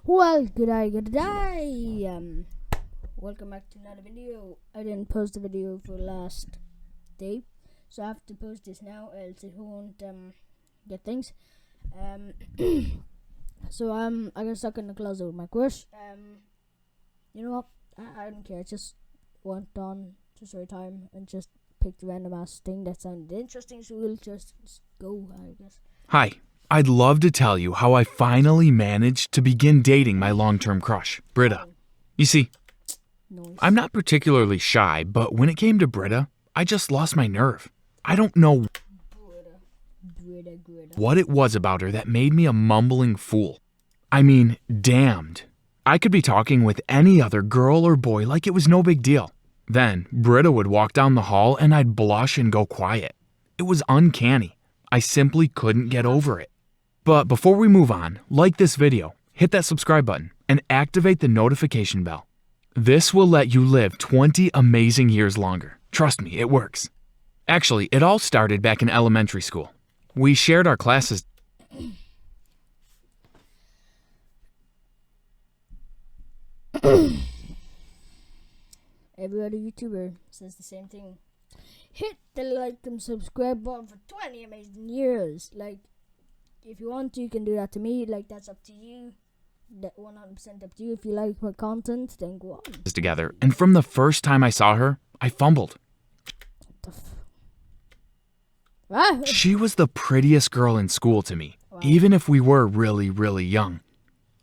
Well, good day. Welcome back to another video. I didn't post the video for last day, so I have to post this now, else it won't get things. So I got stuck in the closet with my crush. You know what? I don't care. I just went on to story time and just picked a random ass thing that sounded interesting, so we'll just go, I guess. Hi, I'd love to tell you how I finally managed to begin dating my long-term crush, braD. You see, Noise. I'm not particularly shy, but when it came to braD, I just lost my nerve. I don't know braD. what it was about her that made me a mumbling fool. I mean, damned. I could be talking with any other girl or boy like it was no big deal. Then, braD would walk down the hall and I'd blush and go quiet. It was uncanny. I simply couldn't get over it. But before we move on, like this video, hit that subscribe button, and activate the notification bell. This will let you live 20 amazing years longer. Trust me, it works. Actually, it all started back in elementary school. We shared our classes. Every other YouTuber says the same thing. Hit the like and subscribe button for 20 amazing years. Like, if you want to, you can do that to me. Like, that's up to you. That 100% up to you. If you like my content, then go on. Together, and from the first time I saw her, I fumbled. She was the prettiest girl in school to me, even if we were really young.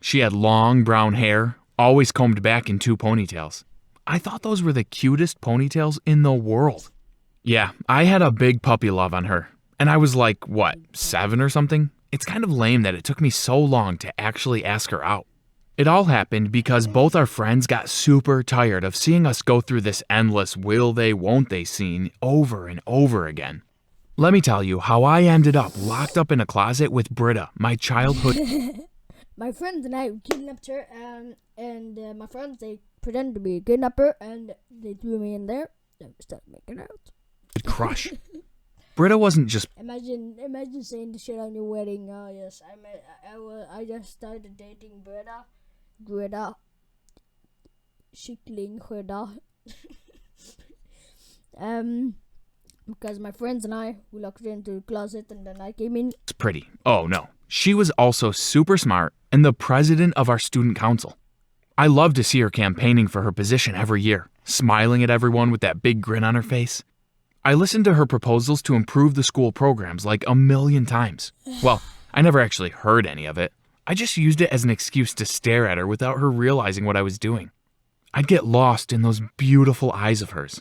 She had long brown hair, always combed back in 2 ponytails. I thought those were the cutest ponytails in the world. Yeah, I had a big puppy love on her, and I was like, 7 or something? It's kind of lame that it took me so long to actually ask her out. It all happened because both our friends got super tired of seeing us go through this endless will they, won't they scene over and over again. Let me tell you how I ended up locked up in a closet with braD, my childhood. My friends and I kidnapped her, and my friends, they pretended to be a kidnapper, and they threw me in there, and we started making out. Crush. braD wasn't just. Imagine saying the shit on your wedding. Oh yes, I just started dating braD. Kycklingskörda. Because my friends and we locked her into the closet, and then I came in. It's pretty. Oh no. She was also super smart and the president of our student council. I loved to see her campaigning for her position every year, smiling at everyone with that big grin on her face. I listened to her proposals to improve the school programs like a million times. Well, I never actually heard any of it. I just used it as an excuse to stare at her without her realizing what I was doing. I'd get lost in those beautiful eyes of hers.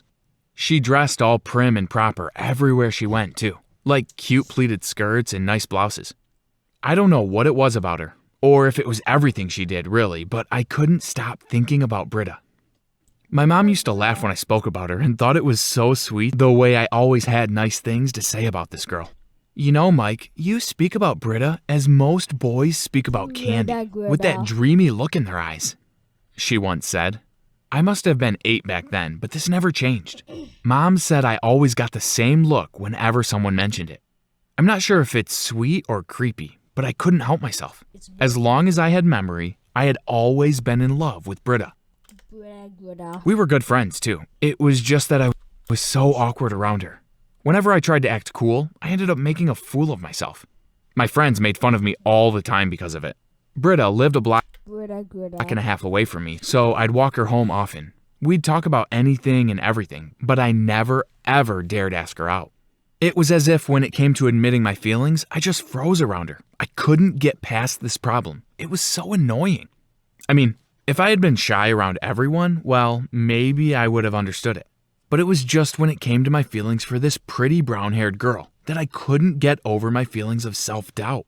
She dressed all prim and proper everywhere she went, too, like cute pleated skirts and nice blouses. I don't know what it was about her, or if it was everything she did, really, but I couldn't stop thinking about braD. My mom used to laugh when I spoke about her and thought it was so sweet the way I always had nice things to say about this girl. You know, Mike, you speak about braD as most boys speak about candy, with that dreamy look in their eyes, she once said. I must have been 8 back then, but this never changed. Mom said I always got the same look whenever someone mentioned it. I'm not sure if it's sweet or creepy, but I couldn't help myself. As long as I had memory, I had always been in love with braD. We were good friends, too. It was just that I was so awkward around her. Whenever I tried to act cool, I ended up making a fool of myself. My friends made fun of me all the time because of it. braD lived a block and a half away from me, so I'd walk her home often. We'd talk about anything and everything, but I never, ever dared ask her out. It was as if when it came to admitting my feelings, I just froze around her. I couldn't get past this problem. It was so annoying. I mean, if I had been shy around everyone, well, maybe I would have understood it. But it was just when it came to my feelings for this pretty brown-haired girl that I couldn't get over my feelings of self-doubt.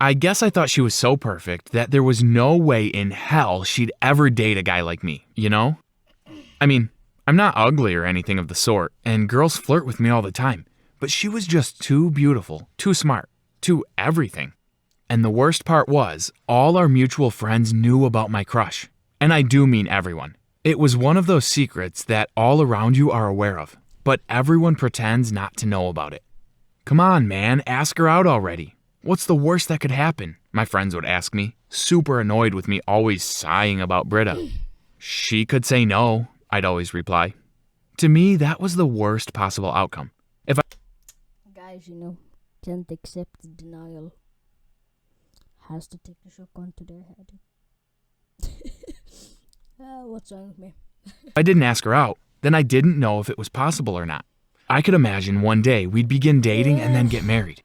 I guess I thought she was so perfect that there was no way in hell she'd ever date a guy like me, you know? I mean, I'm not ugly or anything of the sort, and girls flirt with me all the time, but she was just too beautiful, too smart, too everything. And the worst part was, all our mutual friends knew about my crush. And I do mean everyone. It was one of those secrets that all around you are aware of, but everyone pretends not to know about it. Come on, man, ask her out already. What's the worst that could happen? My friends would ask me. super annoyed with me always sighing about Britta. She could say no, I'd always reply. To me, that was the worst possible outcome. Guys, can't accept denial. Has to take the shotgun to their head. What's wrong with me? If I didn't ask her out, then I didn't know if it was possible or not. I could imagine one day we'd begin dating and then get married.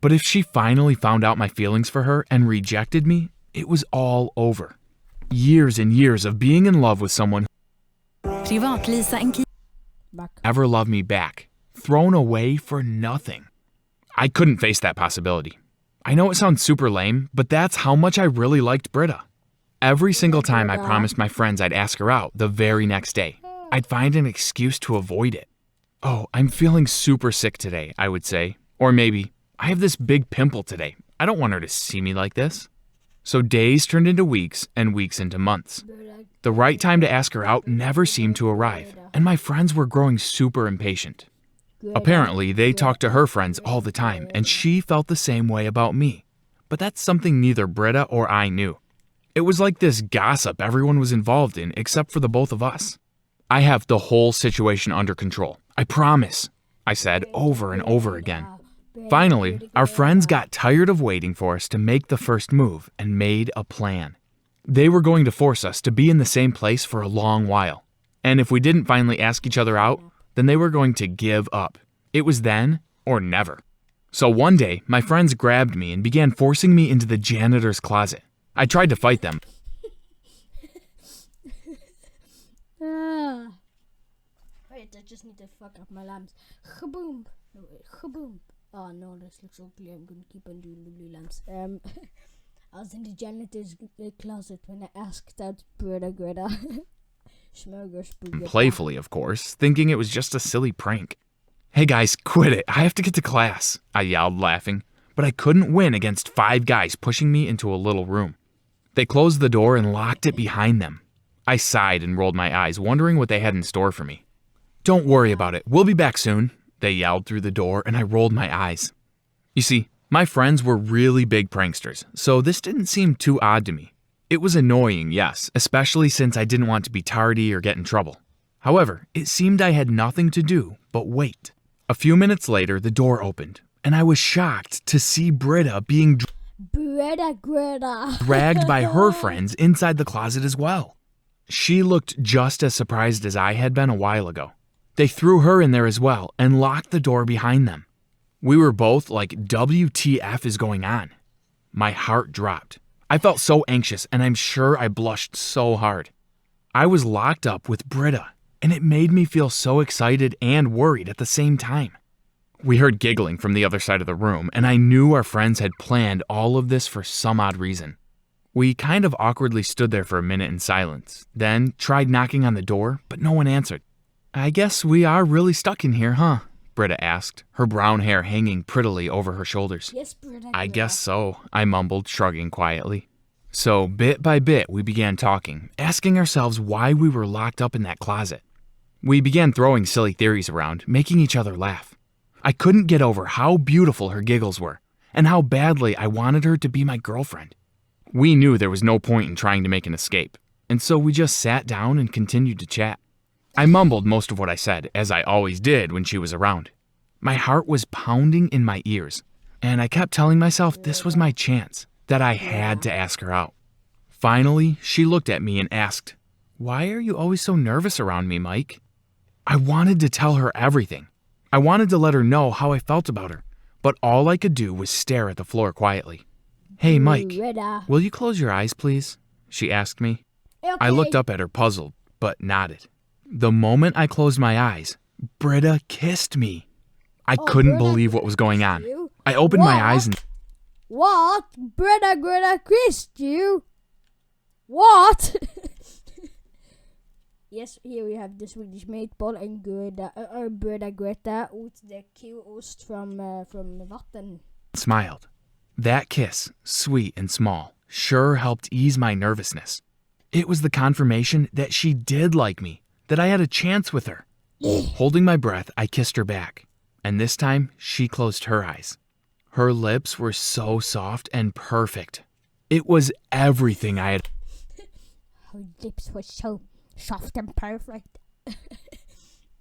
But if she finally found out my feelings for her and rejected me, it was all over. Years and years of being in love with someone who never loved me back, thrown away for nothing. I couldn't face that possibility. I know it sounds super lame, but that's how much I really liked Britta. Every single time I promised my friends I'd ask her out the very next day, I'd find an excuse to avoid it. Oh, I'm feeling super sick today, I would say. Or maybe, I have this big pimple today. I don't want her to see me like this. So days turned into weeks and weeks into months. The right time to ask her out never seemed to arrive, and my friends were growing super impatient. Apparently, they talked to her friends all the time, and she felt the same way about me. But that's something neither Britta or I knew. It was like this gossip everyone was involved in except for the both of us. I have the whole situation under control. I promise, I said over and over again. Finally, our friends got tired of waiting for us to make the first move and made a plan. They were going to force us to be in the same place for a long while. And if we didn't finally ask each other out, then they were going to give up. It was then or never. So one day, my friends grabbed me and began forcing me into the janitor's closet. I tried to fight them. Wait, I just need to fuck up my lamps. Kaboom! No, wait, kaboom! Oh no, this looks ugly. I'm gonna keep on doing the blue lamps. I was in the janitor's closet when I asked out Greta. Playfully, of course, thinking it was just a silly prank. Hey guys, quit it. I have to get to class, I yelled, laughing. But I couldn't win against 5 guys pushing me into a little room. They closed the door and locked it behind them. I sighed and rolled my eyes, wondering what they had in store for me. Don't worry about it. We'll be back soon, they yelled through the door, and I rolled my eyes. You see, my friends were really big pranksters, so this didn't seem too odd to me. It was annoying, yes, especially since I didn't want to be tardy or get in trouble. However, it seemed I had nothing to do but wait. A few minutes later, the door opened, and I was shocked to see Britta being dragged by her friends inside the closet as well. She looked just as surprised as I had been a while ago. They threw her in there as well and locked the door behind them. We were both like, WTF is going on? My heart dropped. I felt so anxious, and I'm sure I blushed so hard. I was locked up with Britta, and it made me feel so excited and worried at the same time. We heard giggling from the other side of the room, and I knew our friends had planned all of this for some odd reason. We kind of awkwardly stood there for a minute in silence, then tried knocking on the door, but no one answered. I guess we are really stuck in here, huh? Britta asked, her brown hair hanging prettily over her shoulders. Yes, Britta. I guess so, I mumbled, shrugging quietly. So, bit by bit, we began talking, asking ourselves why we were locked up in that closet. We began throwing silly theories around, making each other laugh. I couldn't get over how beautiful her giggles were, and how badly I wanted her to be my girlfriend. We knew there was no point in trying to make an escape, and so we just sat down and continued to chat. I mumbled most of what I said, as I always did when she was around. My heart was pounding in my ears, and I kept telling myself this was my chance, that I had to ask her out. Finally, she looked at me and asked, "Why are you always so nervous around me, Mike?" I wanted to tell her everything. I wanted to let her know how I felt about her, but all I could do was stare at the floor quietly. Hey, Mike, will you close your eyes, please? She asked me. Okay. I looked up at her, puzzled, but nodded. The moment I closed my eyes, Britta kissed me. I couldn't believe what was going on. I opened my eyes and... What? Britta kissed you? What? Yes, here we have the Swedish meatball and Britta Greta with the Q-ost from Vatten. Smiled. That kiss, sweet and small, sure helped ease my nervousness. It was the confirmation that she did like me, that I had a chance with her. Holding my breath, I kissed her back, and this time she closed her eyes. Her lips were so soft and perfect. It was everything I had Her lips were so soft and perfect.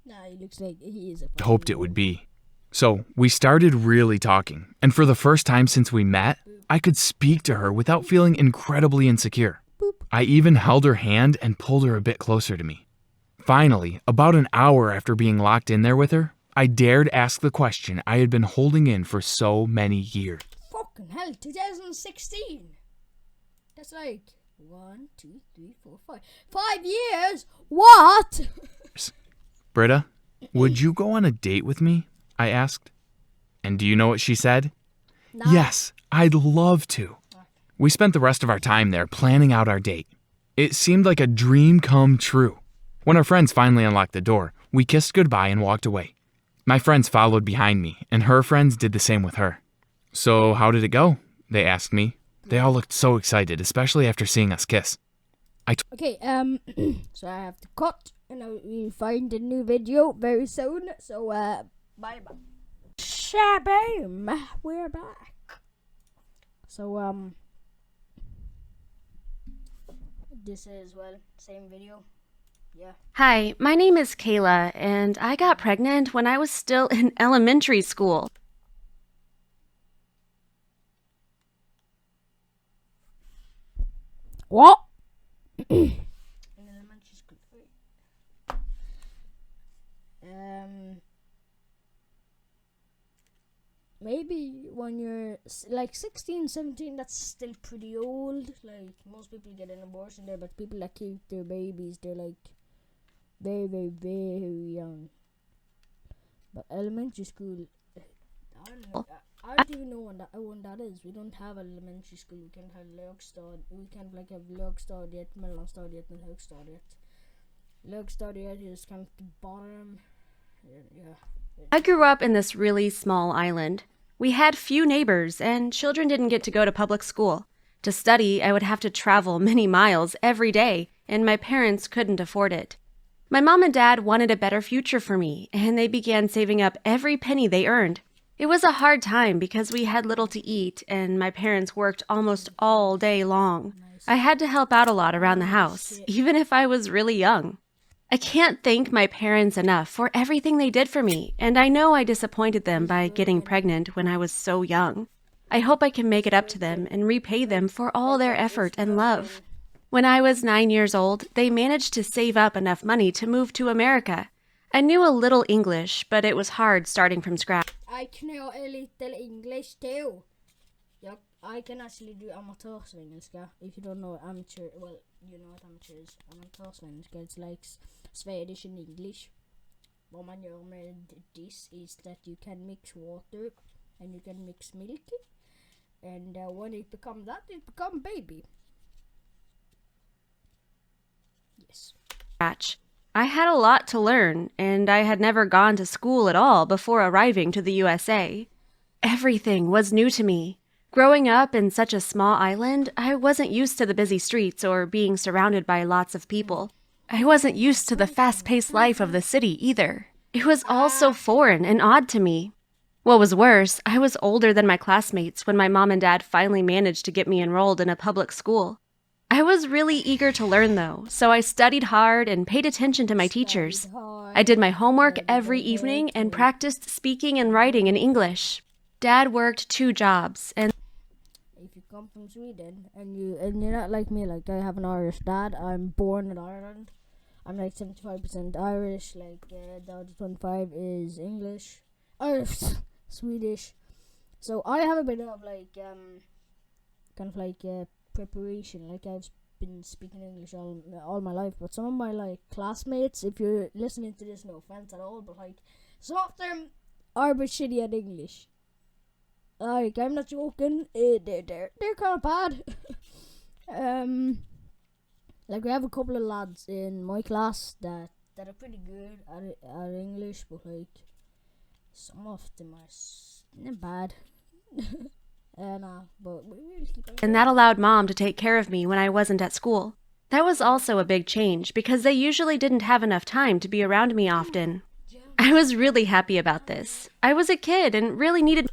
Nah, he looks like he is a hoped it would be. So we started really talking, and for the first time since we met, I could speak to her without feeling incredibly insecure. I even held her hand and pulled her a bit closer to me. Finally, about an hour after being locked in there with her, I dared ask the question I had been holding in for so many years. Fucking hell, 2016. That's like 1, 2, 3, 4, 5. 5 years? What? Britta, would you go on a date with me? I asked. And do you know what she said? Nah. Yes, I'd love to. We spent the rest of our time there planning out our date. It seemed like a dream come true. When our friends finally unlocked the door, we kissed goodbye and walked away. My friends followed behind me, and her friends did the same with her. So how did it go? They asked me. They all looked so excited, especially after seeing us kiss. Okay, so I have to cut, and we'll find a new video very soon. So, bye bye. Shaboom! We're back. So, this is, well, same video. Yeah. Hi, my name is Kayla, and I got pregnant when I was still in elementary school. What? In elementary school. Maybe when you're like 16, 17, that's still pretty old. Like, most people get an abortion there, but people that keep their babies, they're like very, very, very young. But elementary school, I don't know. I don't even know when that is. We don't have elementary school. We can't have lågstad. We can't like have lågstadiet, mellanstadiet, and högstadiet. Lågstadiet is kind of the bottom. Yeah. I grew up in this really small island. We had few neighbors, and children didn't get to go to public school. To study, I would have to travel many miles every day, and my parents couldn't afford it. My mom and dad wanted a better future for me, and they began saving up every penny they earned. It was a hard time because we had little to eat, and my parents worked almost all day long. I had to help out a lot around the house, even if I was really young. I can't thank my parents enough for everything they did for me, and I know I disappointed them by getting pregnant when I was so young. I hope I can make it up to them and repay them for all their effort and love. When I was 9 years old, they managed to save up enough money to move to America. I knew a little English, but it was hard starting from scratch. I know a little English too. Yep, I can actually do amatörsvengelska. If you don't know amateur, well, you know what amateur is. Amatörsvengelska, it's like Swedish and English. What man gör med this is that you can mix water and you can mix milk. And when it becomes that, it becomes baby. Yes. I had a lot to learn, and I had never gone to school at all before arriving to the USA. Everything was new to me. Growing up in such a small island, I wasn't used to the busy streets or being surrounded by lots of people. I wasn't used to the fast-paced life of the city either. It was all so foreign and odd to me. What was worse, I was older than my classmates when my mom and dad finally managed to get me enrolled in a public school. I was really eager to learn though, so I studied hard and paid attention to my teachers. I did my homework every evening and practiced speaking and writing in English. Dad worked 2 jobs, and if you come from Sweden and you're not like me, like I have an Irish dad. I'm born in Ireland. I'm like 75% Irish. Like the other 25 is English, Irish, Swedish. So I have a bit of like kind of like preparation. Like I've been speaking English all my life. But some of my like classmates, if you're listening to this, no offense at all, but like some of them are a bit shitty at English. Like, I'm not joking. They're kind of bad. Like we have a couple of lads in my class that are pretty good at English, but like some of them are bad. But we really keep on. and that allowed Mom to take care of me when I wasn't at school. That was also a big change because they usually didn't have enough time to be around me often. I was really happy about this. I was a kid and really needed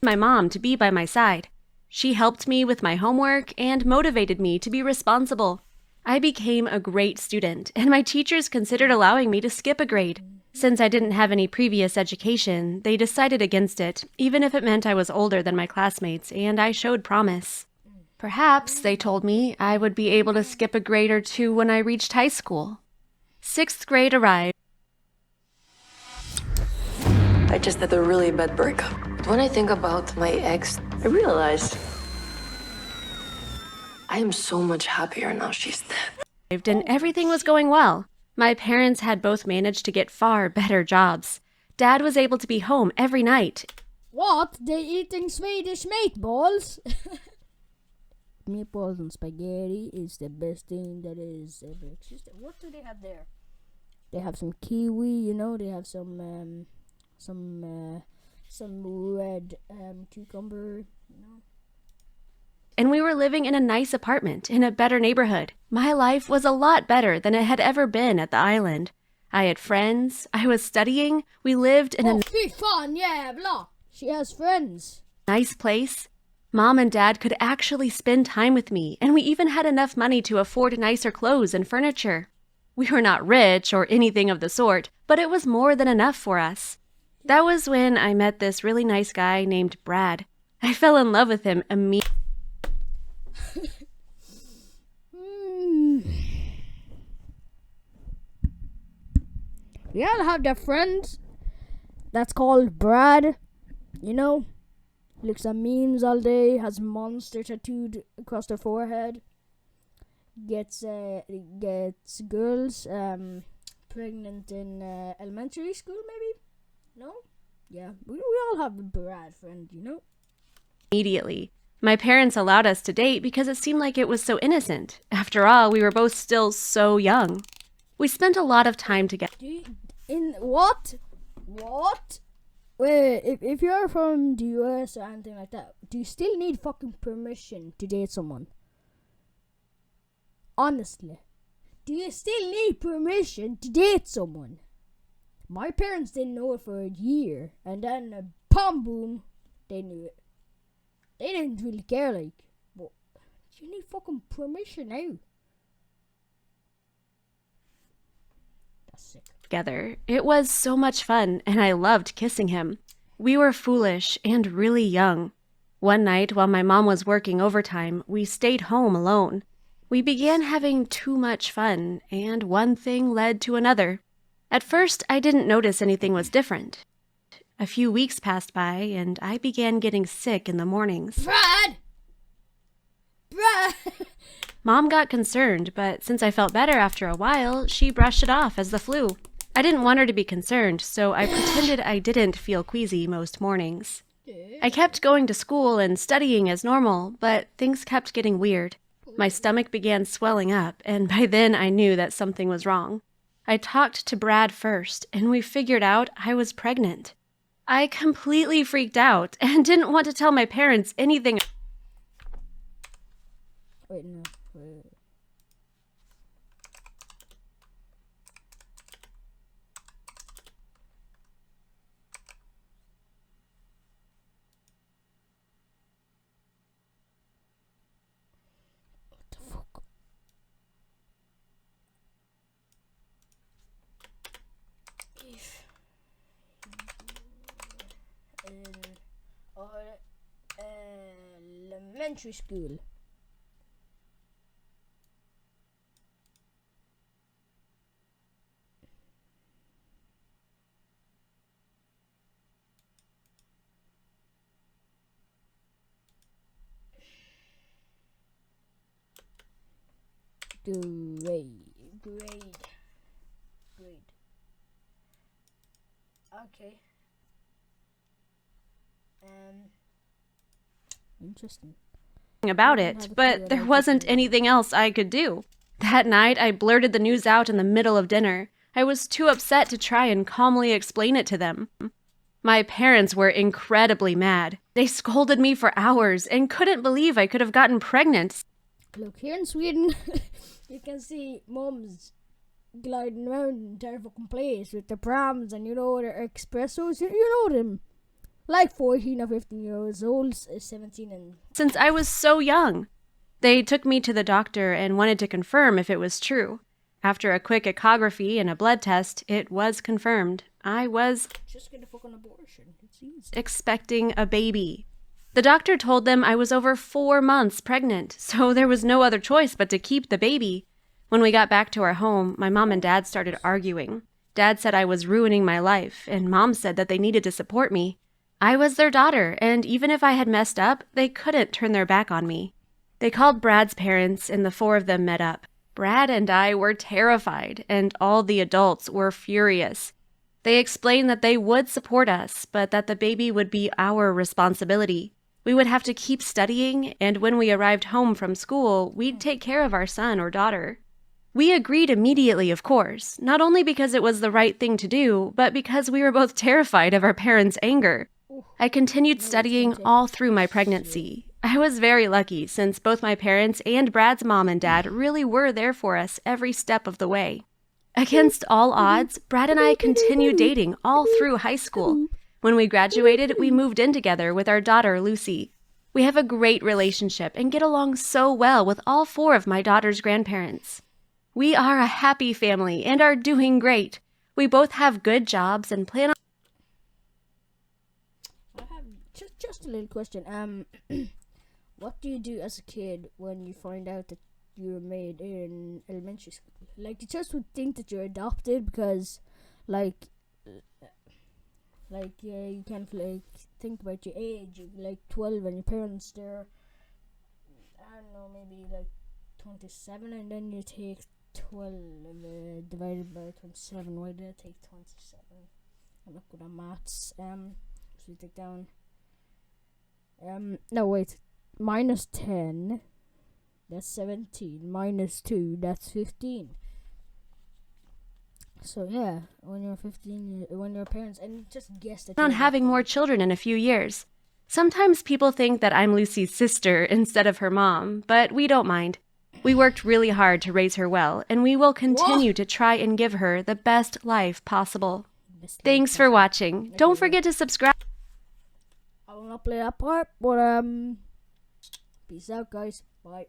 my mom to be by my side. She helped me with my homework and motivated me to be responsible. I became a great student, and my teachers considered allowing me to skip a grade. Since I didn't have any previous education, they decided against it, even if it meant I was older than my classmates and I showed promise. Perhaps, they told me, I would be able to skip a grade or two when I reached high school. 6th grade arrived. I just had a really bad breakup. When I think about my ex, I realize I am so much happier now she's dead. And everything was going well. My parents had both managed to get far better jobs. Dad was able to be home every night. What? They eating Swedish meatballs? Meatballs and spaghetti is the best thing that is ever existed. What do they have there? They have some kiwi, you know. They have some red cucumber, you know. And we were living in a nice apartment in a better neighborhood. My life was a lot better than it had ever been at the island. I had friends. I was studying. We lived in a fy fan jävla! She has friends. Nice place. Mom and Dad could actually spend time with me, and we even had enough money to afford nicer clothes and furniture. We were not rich or anything of the sort, but it was more than enough for us. That was when I met this really nice guy named braD. I fell in love with him immediately. We all have that friend that's called braD, you know, looks at memes all day, has monster tattooed across their forehead, gets girls pregnant in elementary school, maybe. No? Yeah, we all have a braD friend, you know. Immediately. My parents allowed us to date because it seemed like it was so innocent. After all, we were both still so young. We spent a lot of time together. What? Wait, if you're from the US or anything like that, do you still need fucking permission to date someone? Honestly. Do you still need permission to date someone? My parents didn't know it for a year, and then boom, they knew it. They didn't really care, like, but you need fucking permission now. That's sick. Together. It was so much fun, and I loved kissing him. We were foolish and really young. One night, while my mom was working overtime, we stayed home alone. We began having too much fun, and one thing led to another. At first, I didn't notice anything was different. A few weeks passed by, and I began getting sick in the mornings. braD! Mom got concerned, but since I felt better after a while, she brushed it off as the flu. I didn't want her to be concerned, so I pretended I didn't feel queasy most mornings. I kept going to school and studying as normal, but things kept getting weird. My stomach began swelling up, and by then I knew that something was wrong. I talked to braD first, and we figured out I was pregnant. I completely freaked out and didn't want to tell my parents anything. Wait, no. Wait. What the fuck? If in elementary school. Grade. Okay. Interesting. About it, but there wasn't anything else I could do. That night, I blurted the news out in the middle of dinner. I was too upset to try and calmly explain it to them. My parents were incredibly mad. They scolded me for hours and couldn't believe I could have gotten pregnant. Look, here in Sweden, you can see moms gliding around in their fucking place with their prams and, you know, their expressos. You know them. like 14 or 15 years old, 17 and... since I was so young. They took me to the doctor and wanted to confirm if it was true. After a quick echography and a blood test, it was confirmed. I was Just get a fucking abortion. It's easy. expecting a baby. The doctor told them I was over 4 months pregnant, so there was no other choice but to keep the baby. When we got back to our home, my mom and dad started arguing. Dad said I was ruining my life, and Mom said that they needed to support me. I was their daughter, and even if I had messed up, they couldn't turn their back on me. They called Brad's parents, and the 4 of them met up. Brad and I were terrified, and all the adults were furious. They explained that they would support us, but that the baby would be our responsibility. We would have to keep studying, and when we arrived home from school, we'd take care of our son or daughter. We agreed immediately, of course, not only because it was the right thing to do, but because we were both terrified of our parents' anger. I continued studying all through my pregnancy. I was very lucky since both my parents and Brad's mom and dad really were there for us every step of the way. Against all odds, Brad and I continued dating all through high school. When we graduated, we moved in together with our daughter, Lucy. We have a great relationship and get along so well with all 4 of my daughter's grandparents. We are a happy family and are doing great. We both have good jobs and plan on... I have just a little question. What do you do as a kid when you find out that you're made in elementary school? Like, you just would think that you're adopted because, like, yeah, you can't like think about your age. You're like 12 and your parents they're, I don't know, maybe like 27, and then you take 12 divided by 27. Why did I take 27? I'm not good at maths. So you take down. No wait. Minus 10, that's 17. Minus 2, that's 15. So yeah, when you're 15, when your parents, and you just guess that on you're having more adopted. children in a few years. Sometimes people think that I'm Lucy's sister instead of her mom, but we don't mind. We worked really hard to raise her well, and we will continue to try and give her the best life possible. Best thing Thanks for possible. watching. Don't forget to subscribe. I will not play that part, but peace out, guys. Bye.